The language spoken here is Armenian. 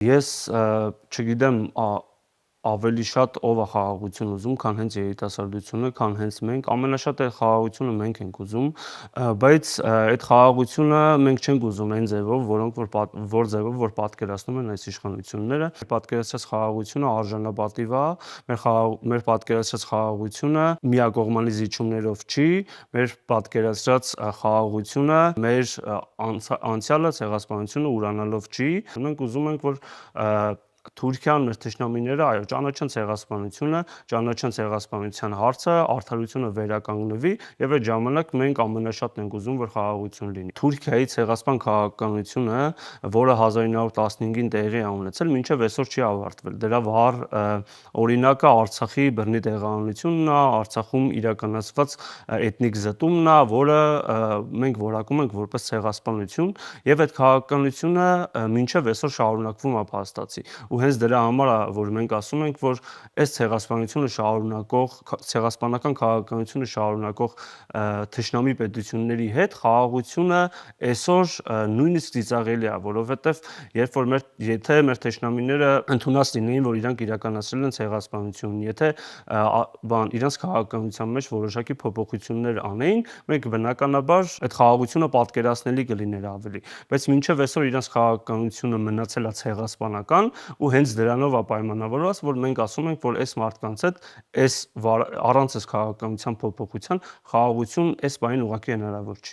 Ես չգիտեմ ավելի շատ ով է խաղաղություն ուզում, քան հենց երիտասարդությունը, քան հենց մենք, ամենաշատ այդ խաղաղությունը մենք ենք ուզում, բայց այդ խաղաղությունը մենք չենք ուզում այն ձևով, որ ձևով որ պատկերացնում են այս իշխանությունները։ Պատկերացրած խաղաղությունը արժանապատիվ է, մեր պատկերացրած խաղաղությունը միակողմանի զիջումներով չի, մեր պատկերացրած խաղաղությունը մեր անցյալը ցեղասպանությունը ուրանալով չի։ Մենք ուզում ենք, որ Թուրքիան, մեր թշնամիները, այո, ճանաչեն ցեղասպանությունը, ճանաչեն ցեղասպանության հարցը, արդարությունը վերականգնվի եւ այդ ժամանակ մենք ամենաշատն ենք ուզում, որ խաղաղություն լինի։ Թուրքիայի ցեղասպան քաղաքականությունը, որը 1915-ին տեղի է ունեցել, մինչեւ այսօր չի ավարտվել։ Դրա վառ օրինակը Արցախի բռնի տեղանությունն է, Արցախում իրականացված էթնիկ զտումն է, որը մենք որակում ենք որպես ցեղասպանություն եւ այդ քաղաքականությունը մինչեւ այսօր շարունակվում է փաստացի։ Ու հենց դրա համար է, որ մենք ասում ենք, որ այս ցեղասպանությունը շարունակող, ցեղասպանական քաղաքականությունը շարունակող թշնամի պետությունների հետ խաղաղությունը այսօր նույնիսկ ծիծաղելի է, որովհետև եթե մեր թշնամիները ընդունած լինեին, որ իրանք իրականացրել են ցեղասպանություն, եթե իրանք քաղաքականության մեջ որոշակի փոփոխություններ անեին, մենք բնականաբար այդ խաղաղությունը պատկերացնելի կլիներ ավելի, բայց մինչև այսօր իրանք քաղաքականությունը մնացել է ցեղասպանական ու հենց դրանով է պայմանավորված, որ մենք ասում ենք, որ այս մարդկանց հետ առանց այս քաղաքականության փոփոխության խաղաղություն այս բանին ուղղակի հնարավոր չի։